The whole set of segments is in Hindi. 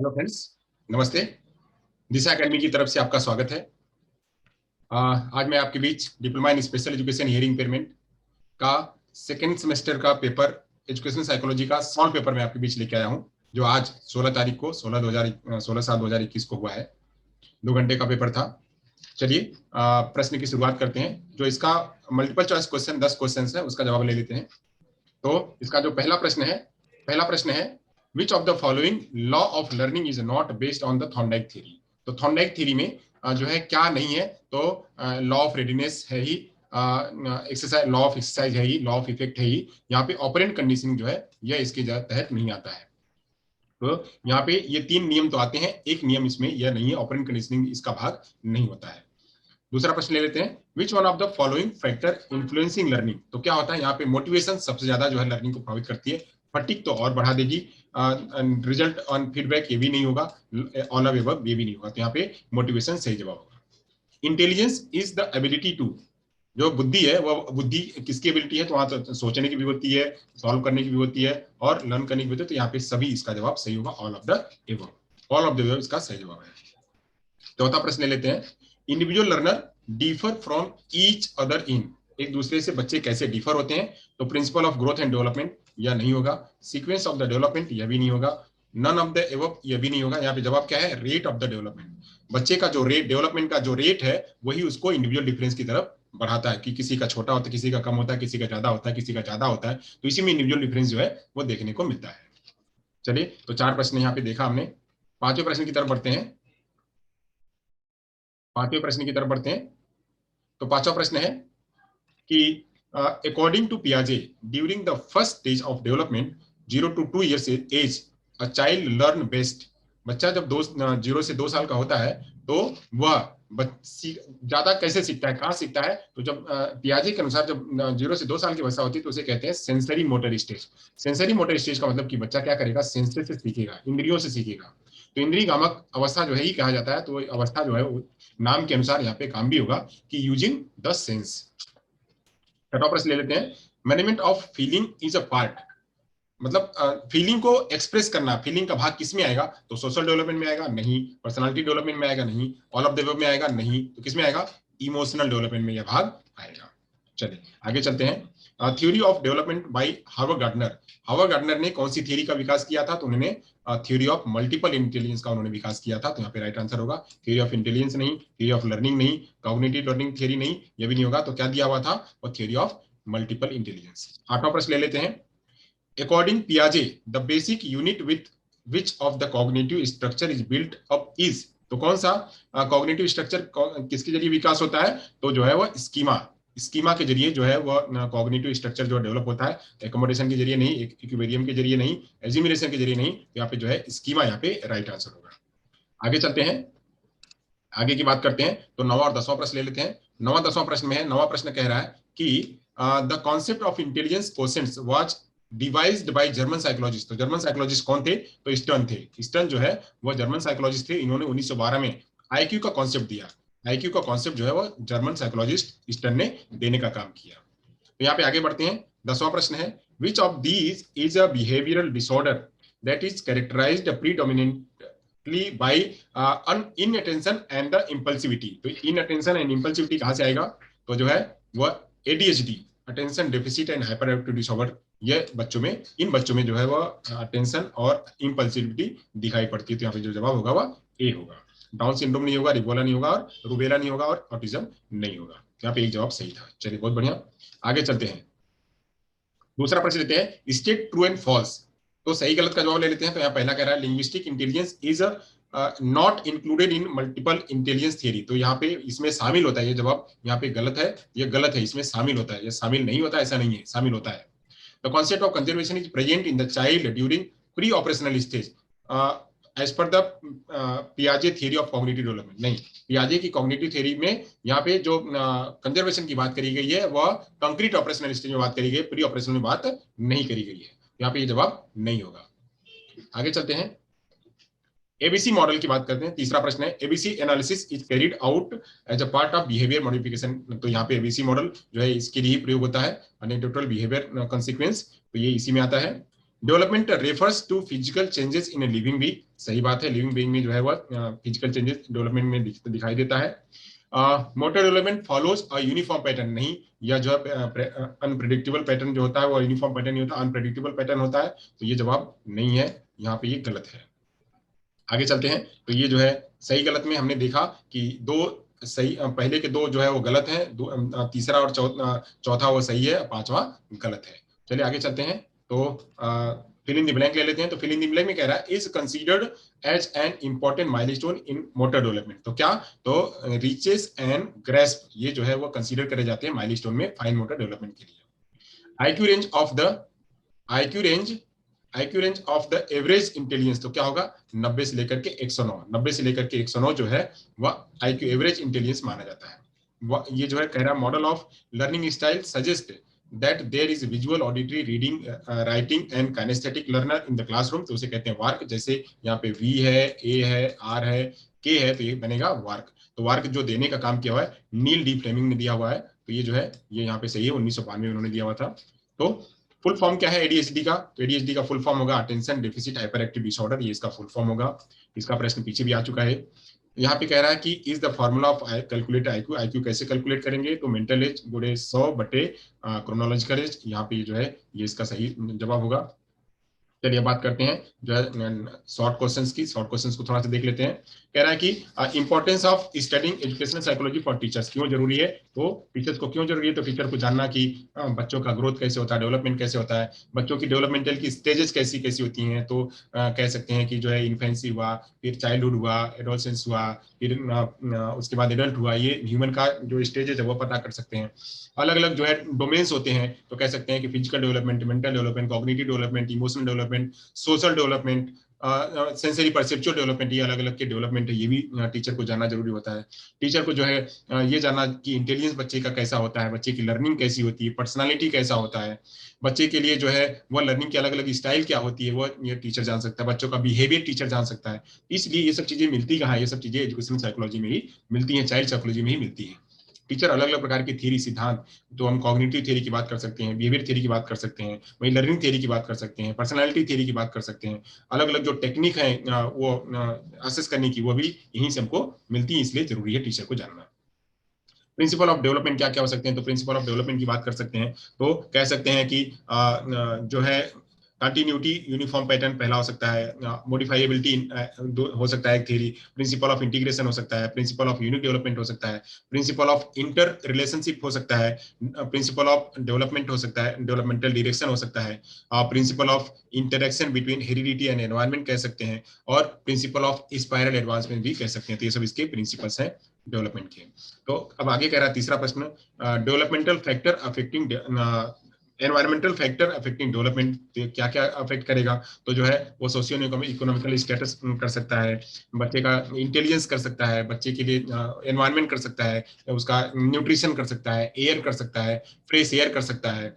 हेलो फ्रेंड्स, नमस्ते। दिशा एकेडमी की तरफ से आपका स्वागत है। आज मैं आपके बीच diploma in special education hearing impairment का सेकेंड सेमेस्टर का पेपर एजुकेशन साइकोलॉजी का सॉल्व पेपर मैं आपके बीच लेके आया हूं, जो आज 16 तारीख को 16/7/2021 को हुआ है। 2 घंटे का पेपर था। चलिए प्रश्न की शुरुआत करते हैं। जो इसका मल्टीपल चॉइस क्वेश्चन 10 क्वेश्चन है, उसका जवाब ले लेते हैं। तो इसका जो पहला प्रश्न है, which of the following law of learning is not based on the Thorndike theory. तो थॉर्नडाइक थ्योरी में जो है क्या नहीं है, तो लॉ ऑफ रेडीनेस है ही, एक्सरसाइज लॉ ऑफ एक्सरसाइज है ही, लॉ ऑफ इफेक्ट है ही। यहाँ पे ऑपरेंट कंडीशनिंग जो है यह इसके तहत नहीं आता है। तो यहाँ पे ये 3 नियम तो आते हैं, एक नियम इसमें यह नहीं है, ऑपरेंट कंडीशनिंग इसका भाग नहीं होता है। दूसरा प्रश्न ले लेते हैं, which one of the following factor influencing learning. तो क्या होता है यहाँ पे, मोटिवेशन सबसे ज्यादा जो है लर्निंग को प्रभावित करती है, फटीग तो और बढ़ा देगी, रिजल्ट ऑन फीडबैक ये भी नहीं होगा, ऑल ऑफ एबव ये भी नहीं होगा। तो यहाँ पे मोटिवेशन सही जवाब होगा। Intelligence is the ability to, जो बुद्धि है वह बुद्धि किसकी एबिलिटी है, तो वहां तो सोचने की भी होती है, सॉल्व करने की भी होती है और लर्न करने की भी होती है। तो यहाँ पे सभी इसका जवाब सही होगा, all of the above. All of the above इसका सही जवाब है। चौथा प्रश्न ले लेते हैं, individual learner differ from each other in. एक दूसरे से बच्चे कैसे डिफर होते हैं, तो principle of growth and development यह नहीं होगा, सीक्वेंस ऑफ द डेवलपमेंट यह भी नहीं होगा, नन ऑफ द एबव यह भी नहीं होगा। यहाँ पे जवाब क्या है, रेट ऑफ द डेवलपमेंट। बच्चे का जो रेट, डेवलपमेंट का जो रेट है, वही उसको इंडिविजुअल डिफरेंस की तरफ बढ़ाता है, कि किसी का छोटा होता है, किसी का कम होता है, किसी का ज्यादा होता है, किसी का ज्यादा होता है। तो इसी में इंडिविजुअल डिफरेंस जो है वो देखने को मिलता है। चलिए, तो 4 प्रश्न यहाँ पे देखा हमने। पांचवें प्रश्न की तरफ बढ़ते हैं। तो पांचवा प्रश्न है कि अकॉर्डिंग टू पियाजे, during the first stage of development 0 to 2 years age, a child learn best. बच्चा जब 0 से 2 साल का होता है तो वह ज्यादा कैसे सीखता है, कहाँ सीखता है, तो जब पियाजे के अनुसार जब 0 से 2 साल की अवस्था होती है तो उसे कहते हैं sensory motor stage. Sensory motor stage का मतलब कि बच्चा क्या करेगा, सेंसरी से सीखेगा, इंद्रियों से सीखेगा। तो इंद्रिय गामक अवस्था जो है ही कहा जाता है। तो अवस्था जो है नाम के अनुसार यहाँ पे काम भी होगा कि यूजिंग द सेंस। छठा प्रश्न ले लेते हैं, management of feeling is a part. मतलब फीलिंग को एक्सप्रेस करना, फीलिंग का भाग किस में आएगा, तो सोशल डेवलपमेंट में आएगा नहीं, पर्सनालिटी डेवलपमेंट में आएगा नहीं, ऑल ऑफ द अबव में आएगा नहीं, तो किस में आएगा, इमोशनल डेवलपमेंट में यह भाग आएगा। चलिए आगे चलते हैं। Theory of development bye Harvard gardener. Harvard gardener ने कौन सी थ्योरी का विकास किया था, तो उन्होंने थ्योरी ऑफ मल्टीपल इंटेलिजेंस का उन्होंने विकास किया था। तो यहाँ पे राइट आंसर होगा, थ्योरी ऑफ इंटेलिजेंस नहीं, थ्योरी ऑफ लर्निंग नहीं, कॉग्निटिव लर्निंग थ्योरी नहीं, यह भी नहीं होगा। तो क्या दिया हुआ था, वो थ्योरी ऑफ मल्टीपल इंटेलिजेंस। आठवां प्रश्न ले लेते हैं, according Piaget, the basic unit with which of the cognitive structure is built up is। तो कौन सा कॉग्निटिव स्ट्रक्चर किसके जरिए विकास होता है, तो जो है वो स्कीमा, स्कीमा के जरिए जो है वो कॉग्निटिव स्ट्रक्चर जो डेवलप होता है, एकोमोडेशन के जरिए नहीं, इक्विलिब्रियम के जरिए नहीं, एजिमिनेशन के जरिए नहीं। तो यहाँ पे जो है स्कीमा यहाँ पे राइट आंसर होगा। आगे चलते हैं, आगे की बात करते हैं। तो 9वां और 10वां प्रश्न ले लेते हैं। 9वां 10वां प्रश्न में है, 9वां प्रश्न कह रहा है कि the concept of intelligence quotient was devised by German psychologist. तो जर्मन साइकोलॉजिस्ट कौन थे, तो स्टर्न थे। स्टर्न जो है वो जर्मन साइकोलॉजिस्ट थे। इन्होंने 1912 में आईक्यू का कॉन्सेप्ट दिया। आईक्यू का कॉन्सेप्ट जो है वो जर्मन साइकोलॉजिस्ट स्टर्न ने देने का काम किया। तो यहाँ पे आगे बढ़ते हैं। 10वां प्रश्न है, which of these is a behavioural disorder that is characterised predominantly by inattention and the impulsivity. तो इनअटेंशन एंड इंपल्सिविटी कहाँ से आएगा, तो जो है वह ADHD, attention deficit and hyper active disorder, ये बच्चों में, इन बच्चों में जो है वह अटेंशन और इंपल्सिविटी दिखाई पड़ती है। तो यहाँ पे जो जवाब होगा वह ए होगा। डाउन सिंड्रोम नहीं होगा, रिबोला नहीं होगा, और रूबेला नहीं होगा, और ऑटिज्म नहीं होगा। यहाँ पे एक जवाब सही था। चलिए बहुत बढ़िया, आगे चलते हैं। दूसरा प्रश्न लेते हैं, स्टेट ट्रू एंड फॉल्स। तो सही गलत का जवाब ले लेते हैं। तो यहाँ पहला कह रहा है, linguistic intelligence is not included in multiple intelligence theory. तो यहाँ पे इसमें शामिल होता है, ये जवाब यहाँ पे गलत है, ये गलत है, इसमें शामिल होता है, ये शामिल नहीं होता, ऐसा नहीं है, शामिल होता है। The concept of conservation is present in the child during pre-operational stage, as per the Piaget theory of cognitive development। नहीं, पियाजे की कॉग्निटिव थ्योरी में यहाँ पे जो कंजर्वेशन की बात करी गई है वह कंक्रीट ऑपरेशनल स्टेज में बात करी गई है, प्री ऑपरेशनल में बात नहीं करी गई है। यहाँ पे ये जवाब नहीं होगा। आगे चलते हैं, एबीसी मॉडल की बात करते हैं। तीसरा प्रश्न है, ABC analysis is carried out as a part of behaviour modification. तो यहाँ पे एबीसी मॉडल जो है इसके लिए ही प्रयोग होता है, अनएक्सेप्टेबल बिहेवियर कॉन्सिक्वेंस, तो ये इसी में आता है। Development refers to physical changes in a living being. सही बात है, लिविंग बीइंग में जो है वह फिजिकल चेंजेस डेवलपमेंट में दिखाई देता है। Motor development follows a uniform pattern, नहीं, या जो अनप्रेडिक्टेबल पैटर्न जो होता है वो यूनिफॉर्म पैटर्न नहीं होता, अनप्रेडिक्टेबल पैटर्न होता है, तो ये जवाब नहीं है, यहाँ पे ये गलत है। आगे चलते हैं, तो ये जो है सही गलत में हमने देखा कि दो सही, पहले के दो जो है वो गलत है, तीसरा और चौथा वो सही है, पांचवा गलत है। चलिए आगे चलते हैं, तो फिल इन द ब्लैंक ले लेते हैं। तो फिल इन द ब्लैंक में कह रहा है is considered as an important milestone in motor development, तो क्या, तो रीचेस एंड ग्रेस्प ये जो है वो कंसीडर करे जाते हैं माइलस्टोन में फाइन मोटर डेवलपमेंट के लिए। IQ range of the IQ range IQ range of the average intelligence, तो क्या होगा, 90 से लेकर के 109, 90 से लेकर के 109 जो है वह आईक्यू एवरेज इंटेलिजेंस माना जाता है। ये जो है कह रहा है model of learning style suggest that there is visual, auditory, reading, writing and kinesthetic learner in the classroom, तो उसे कहते हैं वार्क। जैसे यहाँ पे V है, A है, R है, K है, तो ये बनेगा वार्क। तो वार्क जो देने का काम किया हुआ है नील डी फ्लेमिंग ने दिया हुआ है, तो ये जो है ये यहाँ पे सही है, 1992 में उन्होंने दिया हुआ था। तो फुल फॉर्म क्या है एडीएचडी का, तो एडीएचडी का फुल फॉर्म होगा attention deficit hyper active disorder, ये इसका फुल फॉर्म होगा। इसका प्रश्न पीछे भी आ चुका है। यहाँ पे कह रहा है कि is the formula of calculate IQ, IQ कैसे कैलकुलेट करेंगे, तो मेंटल एज गुणे 100 बटे क्रोनोलॉजिकल एज, यहाँ पे जो है ये इसका सही जवाब होगा। चलिए बात करते हैं जो है शॉर्ट क्वेश्चंस की, शॉर्ट क्वेश्चंस को थोड़ा सा देख लेते हैं। कह रहा है कि importance of studying educational psychology for teachers, क्यों जरूरी है, तो टीचर्स को क्यों जरूरी है, तो टीचर को जानना कि बच्चों का ग्रोथ कैसे होता है, डेवलपमेंट कैसे होता है, बच्चों की डेवलपमेंटल की स्टेजेस कैसी कैसी होती हैं। तो कह सकते हैं कि जो है इन्फेंसी हुआ, फिर चाइल्डहुड हुआ, एडोलसेंस हुआ, फिर उसके बाद एडल्ट हुआ, ये ह्यूमन का जो स्टेजेस है वो पता कर सकते हैं। अलग अलग जो है डोमेन्स होते हैं, तो कह सकते हैं कि physical development, mental development, cognitive development, emotional development, social development, sensory perceptual development, ये अलग अलग के डेवलपमेंट है, ये भी टीचर को जानना जरूरी होता है। टीचर को जो है ये जानना कि इंटेलिजेंस बच्चे का कैसा होता है, बच्चे की लर्निंग कैसी होती है, पर्सनालिटी कैसा होता है, बच्चे के लिए जो है वह लर्निंग की अलग अलग स्टाइल क्या होती है, वो ये टीचर जान सकता है, बच्चों का बिहेवियर टीचर जान सकता है। इसलिए ये सब चीजें मिलती कहाँ है, ये सब चीजें एजुकेशन साइकोलॉजी में ही मिलती हैं, चाइल्ड साइकोलॉजी में ही मिलती है। टीचर अलग अलग प्रकार की थ्योरी सिद्धांत, तो हम कॉग्निटिव थ्योरी की बात कर सकते हैं, बिहेवियर थ्योरी की बात कर सकते हैं, वही लर्निंग थ्योरी की बात कर सकते हैं, पर्सनालिटी थ्योरी की बात कर सकते हैं। अलग अलग जो टेक्निक है वो असेस करने की, वो भी यहीं से हमको मिलती है, इसलिए जरूरी है टीचर को जानना। प्रिंसिपल ऑफ डेवलपमेंट क्या क्या हो सकते हैं, तो प्रिंसिपल ऑफ डेवलपमेंट की बात कर सकते हैं, तो कह सकते हैं कि जो है कंटिन्यूटी, यूनिफॉर्म पैटर्न पहला हो सकता है, मॉडिफाइबिलिटी हो सकता है एक थ्योरी, प्रिंसिपल ऑफ इंटीग्रेशन हो सकता है, प्रिंसिपल ऑफ यूनिट डेवलपमेंट हो सकता है, प्रिंसिपल ऑफ इंटर रिलेशनशिप हो सकता है, प्रिंसिपल ऑफ डेवलपमेंट हो सकता है, डेवलपमेंटल डायरेक्शन हो सकता है, principle of interaction between heredity and environment कह सकते हैं, और प्रिंसिपल ऑफ स्पाइरल एडवांसमेंट भी कह सकते हैं। तो ये सब इसके प्रिंसिपल्स हैं डेवलपमेंट के। तो अब आगे कह रहा है तीसरा प्रश्न, developmental factor affecting environmental factor affecting development, क्या क्या अफेक्ट करेगा, तो जो है वो सोशियो इकोनॉमिकल स्टेटस कर सकता है, बच्चे का इंटेलिजेंस कर सकता है, बच्चे के लिए एनवायरमेंट कर सकता है, उसका न्यूट्रिशन कर सकता है, एयर कर सकता है, फ्रेश एयर कर सकता है,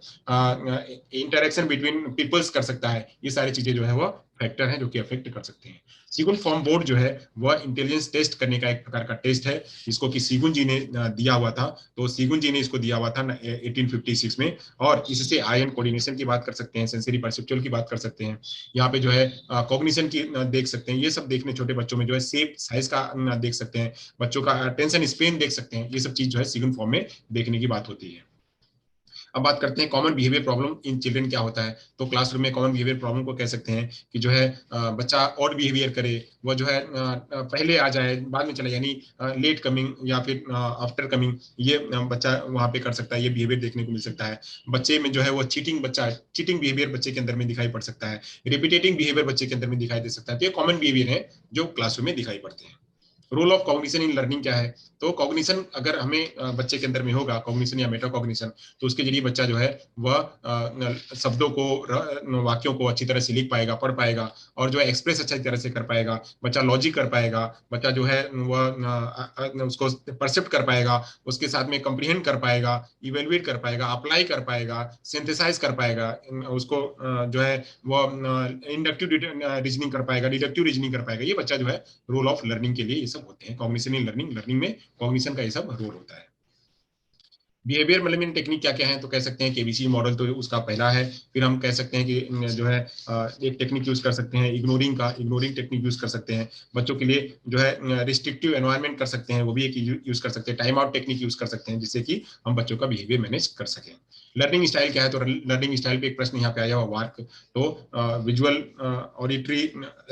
इंटरेक्शन बिटवीन पीपल्स कर सकता है। ये सारी चीजें जो है वो फैक्टर हैं जो कि अफेक्ट कर सकते हैं। सीगुन फॉर्म बोर्ड जो है वह इंटेलिजेंस टेस्ट करने का एक प्रकार का टेस्ट है, जिसको कि सीगुन जी ने दिया हुआ था। तो सीगुन जी ने इसको दिया हुआ था 1856 में, और इससे आई एंड कोऑर्डिनेशन की बात कर सकते हैं, सेंसरी परसेप्चुअल की बात कर सकते हैं, यहाँ पे जो है कॉग्निशन की देख सकते हैं, ये सब देखने छोटे बच्चों में जो है शेप साइज का देख सकते हैं, बच्चों का अटेंशन स्पेन देख सकते हैं, ये सब चीज जो है सीगुन फॉर्म में देखने की बात होती है। अब बात करते हैं common behaviour problem in children क्या होता है, तो क्लासरूम में कॉमन बिहेवियर प्रॉब्लम को कह सकते हैं कि जो है बच्चा ऑड बिहेवियर करे, वो जो है पहले आ जाए बाद में चले, यानी लेट कमिंग या फिर आफ्टर कमिंग, ये बच्चा वहां पे कर सकता है, ये बिहेवियर देखने को मिल सकता है। बच्चे में जो है वो चीटिंग बिहेवियर बच्चे के अंदर में दिखाई पड़ सकता है, रिपीटेटिंग बिहेवियर बच्चे के अंदर में दिखाई दे सकता है। तो ये कॉमन बिहेवियर है जो क्लासरूम में दिखाई पड़ते हैं। Role of cognition in learning क्या है, तो कॉग्निशन अगर हमें बच्चे के अंदर में होगा कॉग्निशन या मेटा कॉग्निशन, तो उसके जरिए बच्चा जो है वह शब्दों को, वाक्यों को अच्छी तरह से लिख पाएगा, पढ़ पाएगा, और जो है एक्सप्रेस अच्छी तरह से कर पाएगा, बच्चा लॉजिक कर पाएगा, बच्चा जो है वह उसको परसेप्ट कर पाएगा, उसके साथ में कंप्रीहेंड कर पाएगा, इवेल्युएट कर पाएगा, अप्लाई कर पाएगा, सिंथेसाइज कर पाएगा, उसको जो है वो इंडक्टिव रीजनिंग कर पाएगा, डिडक्टिव रीजनिंग कर पाएगा। ये बच्चा जो है रोल ऑफ लर्निंग के लिए ये सब होते हैं, कॉग्निशन इन लर्निंग, लर्निंग में कॉग्निशन का ये सब रोल होता है। बिहेवियर मैनेजमेंट टेक्निक क्या क्या है, तो कह सकते हैं केबीसी मॉडल तो उसका पहला है। फिर हम कह सकते हैं कि जो है एक टेक्निक यूज कर सकते हैं इग्नोरिंग टेक्निक यूज कर सकते हैं। बच्चों के लिए जो है रिस्ट्रिक्टिव एनवायरनमेंट कर सकते हैं, वो भी एक यूज कर सकते हैं। टाइम आउट टेक्निक यूज कर सकते हैं, जिससे कि हम बच्चों का बिहेवियर मैनेज कर सकें। लर्निंग स्टाइल क्या है, तो लर्निंग स्टाइल पे एक प्रश्न यहाँ पे आया हुआ वार्क, तो visual, auditory,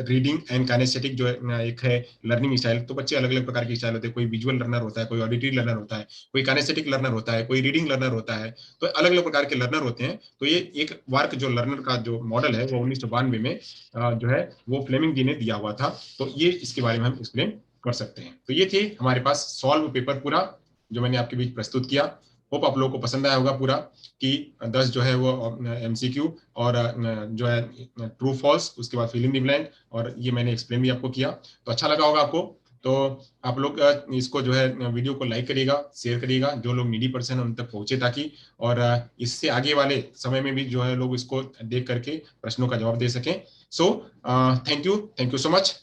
reading and kinaesthetic जो है एक है लर्निंग स्टाइल। तो बच्चे अलग अलग प्रकार के स्टाइल होते हैं, कोई विजुअल लर्नर होता है, कोई ऑडिटरी लर्नर होता है, कोई काइनेस्थेटिक लर्नर होता है, कोई रीडिंग लर्नर होता है। तो अलग अलग प्रकार के लर्नर होते हैं। तो ये एक वार्क जो लर्नर का जो मॉडल है वो 1992 में जो है वो फ्लेमिंग जी ने दिया हुआ था। तो ये इसके बारे में हम एक्सप्लेन कर सकते हैं। तो ये थे हमारे पास सॉल्व पेपर पूरा, जो मैंने आपके बीच प्रस्तुत किया। होप आप लोगों को पसंद आया होगा पूरा, कि 10 जो है वो एमसीक्यू और जो है ट्रू फॉल्स, उसके बाद फिल इन द ब्लैंक, और ये मैंने एक्सप्लेन भी आपको किया। तो अच्छा लगा होगा आपको। तो आप लोग इसको जो है वीडियो को लाइक करिएगा, शेयर करिएगा, जो लोग नीडी पर्सन उन तक पहुंचे, ताकि और इससे आगे वाले समय में भी जो है लोग इसको देख करके प्रश्नों का जवाब दे सकें। So thank you so much.